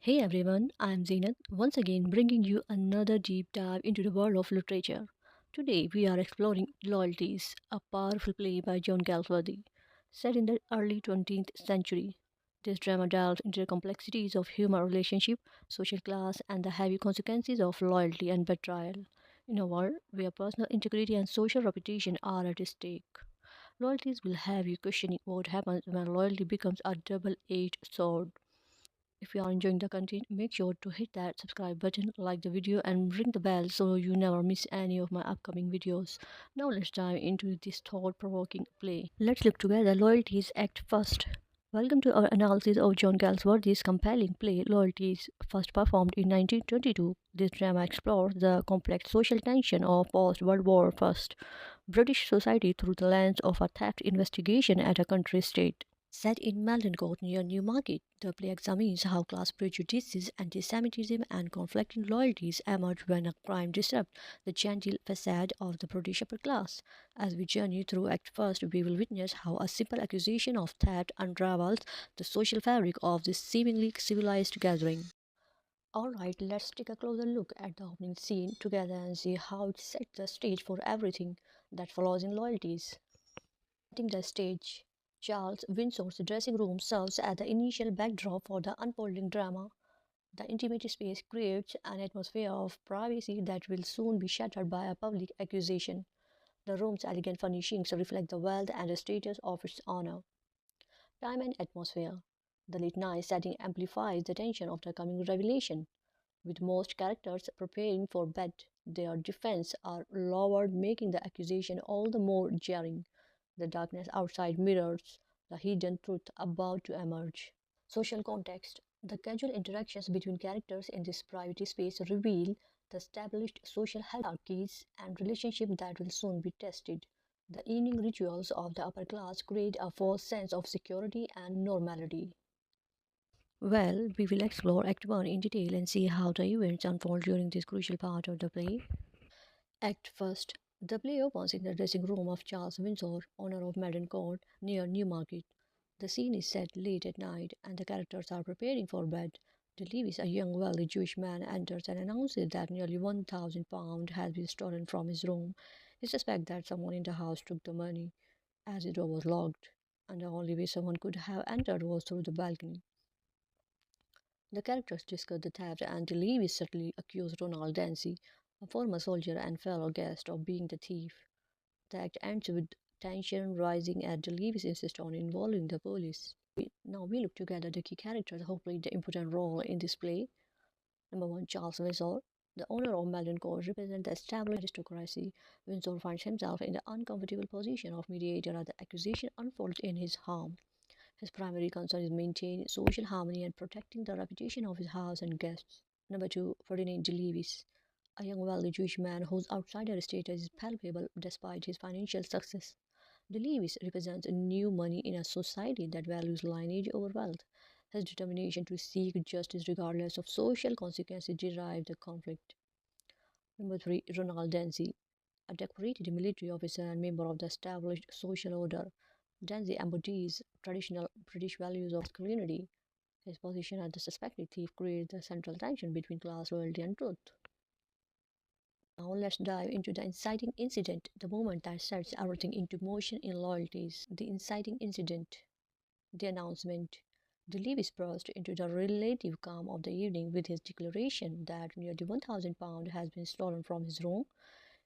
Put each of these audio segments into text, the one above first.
Hey everyone, I'm Zenat, once again bringing you another deep dive into the world of literature. Today we are exploring Loyalties, a powerful play by John Galsworthy. Set in the early 20th century, this drama delves into the complexities of human relationship, social class, and the heavy consequences of loyalty and betrayal. In a world where personal integrity and social reputation are at stake, Loyalties will have you questioning what happens when loyalty becomes a double-edged sword. If you are enjoying the content, make sure to hit that subscribe button, like the video, and ring the bell so you never miss any of my upcoming videos. Now let's dive into this thought-provoking play. Let's look together Loyalties Act first. Welcome to our analysis of John Galsworthy's compelling play Loyalties, first performed in 1922. This drama explores the complex social tension of post-World War I British society through the lens of a theft investigation at a country state. Set in Maldencourt near Newmarket, the play examines how class prejudices, anti-Semitism, and conflicting loyalties emerge when a crime disrupts the genteel facade of the British upper class. As we journey through Act First, we will witness how a simple accusation of theft unravels the social fabric of this seemingly civilized gathering. Alright, let's take a closer look at the opening scene together and see how it sets the stage for everything that follows in Loyalties. Setting the stage, Charles Windsor's dressing room serves as the initial backdrop for the unfolding drama. The intimate space creates an atmosphere of privacy that will soon be shattered by a public accusation. The room's elegant furnishings reflect the wealth and status of its owner. Time and atmosphere. The late night setting amplifies the tension of the coming revelation. With most characters preparing for bed, their defenses are lowered, making the accusation all the more jarring. The darkness outside mirrors the hidden truth about to emerge. Social context. The casual interactions between characters in this private space reveal the established social hierarchies and relationships that will soon be tested. The evening rituals of the upper class create a false sense of security and normality. Well, we will explore Act 1 in detail and see how the events unfold during this crucial part of the play. Act First. The play opens in the dressing room of Charles Windsor, owner of Madden Court, near Newmarket. The scene is set late at night, and the characters are preparing for bed. Lewis, a young, wealthy Jewish man, enters and announces that nearly £1,000 has been stolen from his room. He suspects that someone in the house took the money, as the door was locked, and the only way someone could have entered was through the balcony. The characters discuss the theft, and Lewis subtly accuses Ronald Dancy, a former soldier and fellow guest, of being the thief. The act ends with tension rising as Lewis insists on involving the police. Now we look together the key characters who played the important role in this play. Number one, Charles Windsor. The owner of Malden Court represents the established aristocracy. Windsor finds himself in the uncomfortable position of mediator as the accusation unfolds in his home. His primary concern is maintaining social harmony and protecting the reputation of his house and guests. Number two, Ferdinand de Lewis, a young wealthy Jewish man whose outsider status is palpable despite his financial success. De Lewis represents a new money in a society that values lineage over wealth. His determination to seek justice regardless of social consequences drives the conflict. Number three, Ronald Dancy, a decorated military officer and member of the established social order. Dancy embodies traditional British values of masculinity. His position as the suspected thief creates the central tension between class loyalty and truth. Now let's dive into the inciting incident, the moment that sets everything into motion in Loyalties. The inciting incident, the announcement. The Lewis burst into the relative calm of the evening with his declaration that nearly £1,000 has been stolen from his room.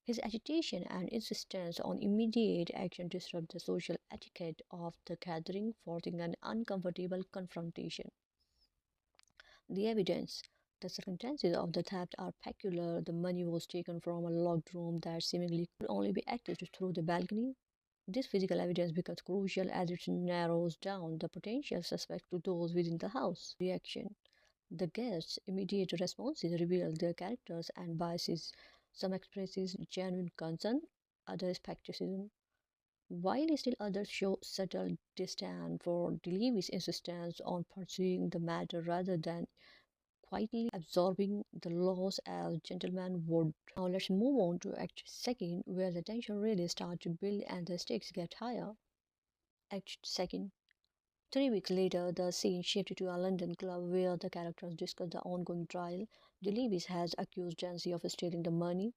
His agitation and insistence on immediate action disrupt the social etiquette of the gathering, forcing an uncomfortable confrontation. The evidence. The circumstances of the theft are peculiar. The money was taken from a locked room that seemingly could only be accessed through the balcony. This physical evidence becomes crucial as it narrows down the potential suspects to those within the house. Reaction. The guests' immediate responses reveal their characters and biases. Some expresses genuine concern, others skepticism, while still others show subtle disdain for Lewis' insistence on pursuing the matter rather than quietly absorbing the loss as gentlemen would. Now let's move on to Act Second, where the tension really starts to build and the stakes get higher. Act Second. 3 weeks later, the scene shifted to a London club where the characters discuss the ongoing trial. Lewis has accused Jancy of stealing the money,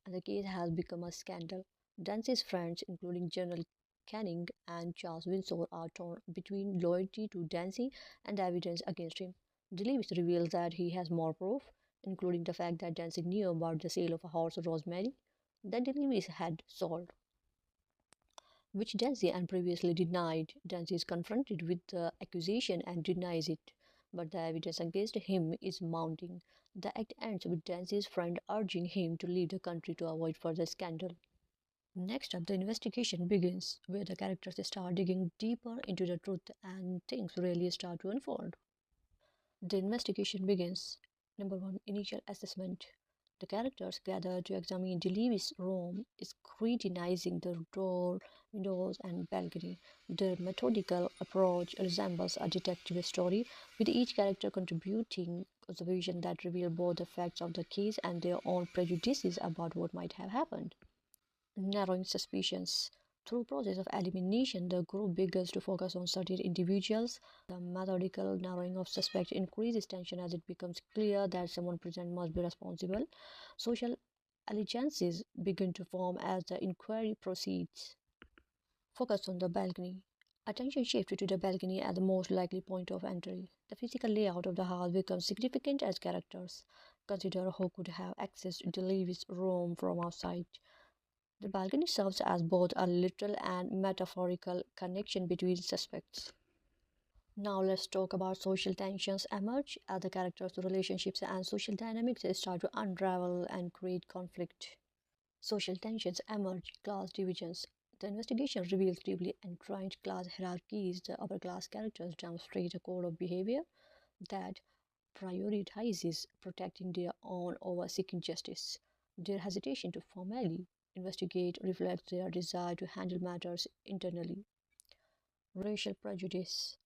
and the case has become a scandal. Dancy's friends, including General Canning and Charles Windsor, are torn between loyalty to Dancy and the evidence against him. Lewis reveals that he has more proof, including the fact that Dancy knew about the sale of a horse Rosemary that Lewis had sold, which Dancy and previously denied. Dancy is confronted with the accusation and denies it, but the evidence against him is mounting. The act ends with Dancy's friend urging him to leave the country to avoid further scandal. Next up, the investigation begins, where the characters start digging deeper into the truth and things really start to unfold. The investigation begins. Number one, initial assessment. The characters gather to examine Delivy's room, scrutinizing the door, windows, and balcony. Their methodical approach resembles a detective story, with each character contributing observations that reveal both the facts of the case and their own prejudices about what might have happened. Narrowing suspicions. Through process of elimination, the group begins to focus on certain individuals. The methodical narrowing of suspects increases tension as it becomes clear that someone present must be responsible. Social alliances begin to form as the inquiry proceeds. Focus on the balcony. Attention shifts to the balcony as the most likely point of entry. The physical layout of the house becomes significant as characters consider who could have accessed Delivy's room from outside. The balcony serves as both a literal and metaphorical connection between suspects. Now let's talk about social tensions emerge as the characters' relationships and social dynamics start to unravel and create conflict. Social tensions emerge, class divisions. The investigation reveals deeply entrenched class hierarchies. The upper class characters demonstrate a code of behavior that prioritizes protecting their own over seeking justice. Their hesitation to formally investigate reflects their desire to handle matters internally. Racial prejudice.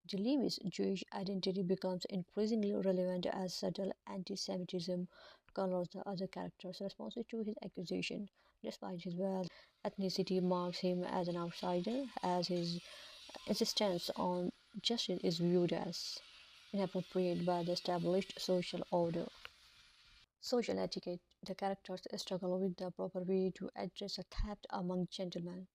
Jalebi's Jewish identity becomes increasingly relevant as subtle anti Semitism colors the other character's responses to his accusation. Despite his wealth, ethnicity marks him as an outsider, as his insistence on justice is viewed as inappropriate by the established social order. Social etiquette. The characters struggle with the proper way to address a theft among gentlemen.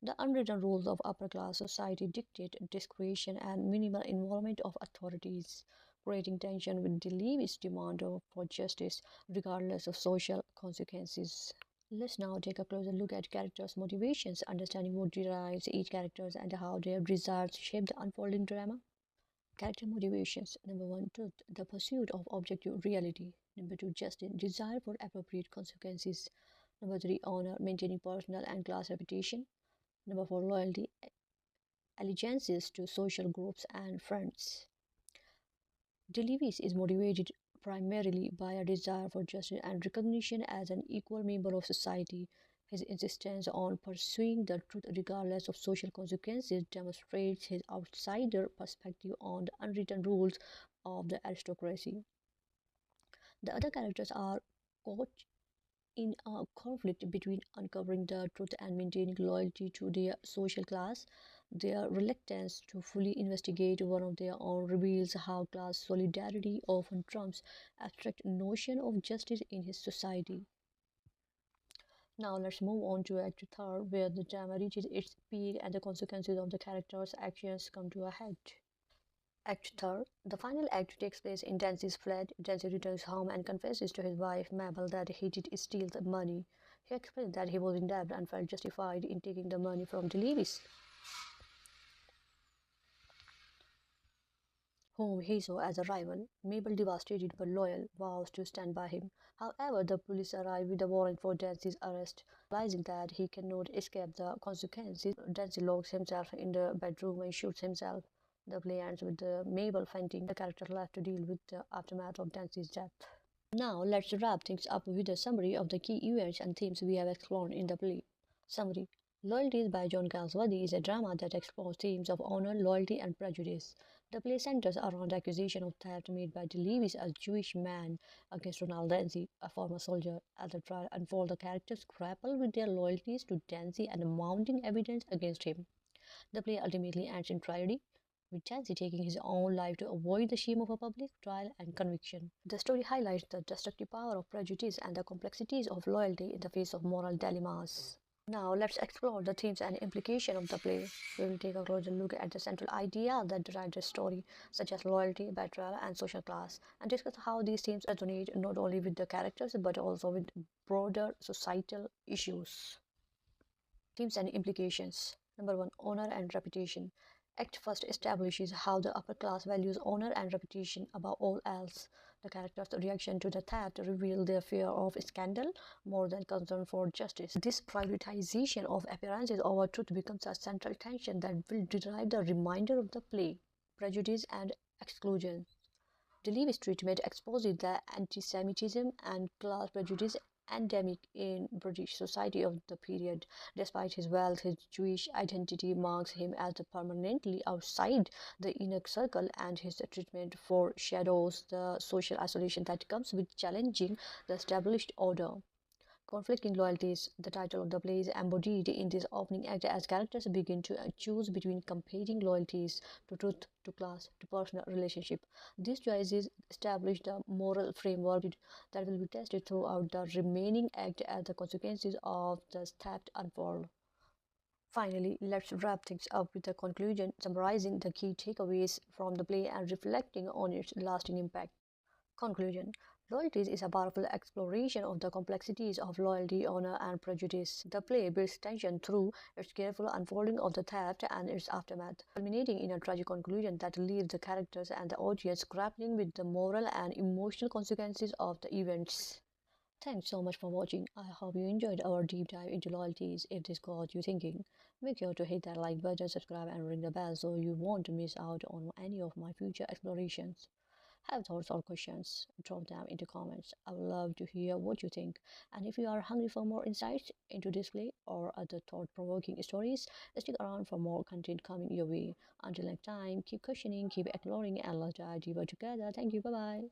The unwritten rules of upper class society dictate discretion and minimal involvement of authorities, creating tension with the least demand for justice, regardless of social consequences. Let's now take a closer look at characters' motivations, understanding what drives each character and how their desires shape the unfolding drama. Character motivations. Number one, truth, the pursuit of objective reality. Number two, justice, desire for appropriate consequences. Number three, honor, maintaining personal and class reputation. Number four, loyalty, allegiances to social groups and friends. Delivis is motivated primarily by a desire for justice and recognition as an equal member of society. His insistence on pursuing the truth regardless of social consequences demonstrates his outsider perspective on the unwritten rules of the aristocracy. The other characters are caught in a conflict between uncovering the truth and maintaining loyalty to their social class. Their reluctance to fully investigate one of their own reveals how class solidarity often trumps abstract notion of justice in his society. Now let's move on to Act 3, where the drama reaches its peak and the consequences of the characters' actions come to a head. Act 3. The final act takes place in Dancy's flat. Dancy returns home and confesses to his wife, Mabel, that he did steal the money. He explains that he was in debt and felt justified in taking the money from the Levis, whom he saw as a rival. Mabel, devastated but loyal, vows to stand by him. However, the police arrive with a warrant for Dancy's arrest. Realizing that he cannot escape the consequences, Dancy locks himself in the bedroom and shoots himself. The play ends with Mabel fainting, the character left to deal with the aftermath of Dancy's death. Now, let's wrap things up with a summary of the key events and themes we have explored in the play. Summary. Loyalties by John Galsworthy is a drama that explores themes of honor, loyalty, and prejudice. The play centers around the accusation of theft made by Lewis, a Jewish man, against Ronald Dancy, a former soldier. As the trial unfolds, the characters grapple with their loyalties to Dancy and the mounting evidence against him. The play ultimately ends in tragedy. with Tansy taking his own life to avoid the shame of a public trial and conviction. The story highlights the destructive power of prejudice and the complexities of loyalty in the face of moral dilemmas. Now, let's explore the themes and implication of the play. We will take a closer look at the central idea that drive the story, such as loyalty, betrayal, and social class, and discuss how these themes resonate not only with the characters but also with broader societal issues. Themes and implications. Number one, honor and reputation. Act first establishes how the upper class values honor and reputation above all else. The characters' reaction to the theft reveal their fear of scandal more than concern for justice. This prioritization of appearances over truth becomes a central tension that will drive the remainder of the play. Prejudice and exclusion. Leavy's treatment exposes the anti-Semitism and class prejudice endemic in British society of the period. Despite his wealth, his Jewish identity marks him as permanently outside the inner circle, and his treatment foreshadows the social isolation that comes with challenging the established order. Conflicting loyalties, the title of the play is embodied in this opening act as characters begin to choose between competing loyalties to truth, to class, to personal relationship. These choices establish the moral framework that will be tested throughout the remaining act as the consequences of the theft unfold. Finally, let's wrap things up with a conclusion summarizing the key takeaways from the play and reflecting on its lasting impact. Conclusion. Loyalties is a powerful exploration of the complexities of loyalty, honor, and prejudice. The play builds tension through its careful unfolding of the theft and its aftermath, culminating in a tragic conclusion that leaves the characters and the audience grappling with the moral and emotional consequences of the events. Thanks so much for watching. I hope you enjoyed our deep dive into loyalties. If this got you thinking, make sure to hit that like button, subscribe, and ring the bell so you won't miss out on any of my future explorations. Have thoughts or questions? Drop them into comments. I would love to hear what you think. And if you are hungry for more insights into this play or other thought-provoking stories, stick around for more content coming your way. Until next time, keep questioning, keep exploring, and let's dive deeper together. Thank you. Bye bye.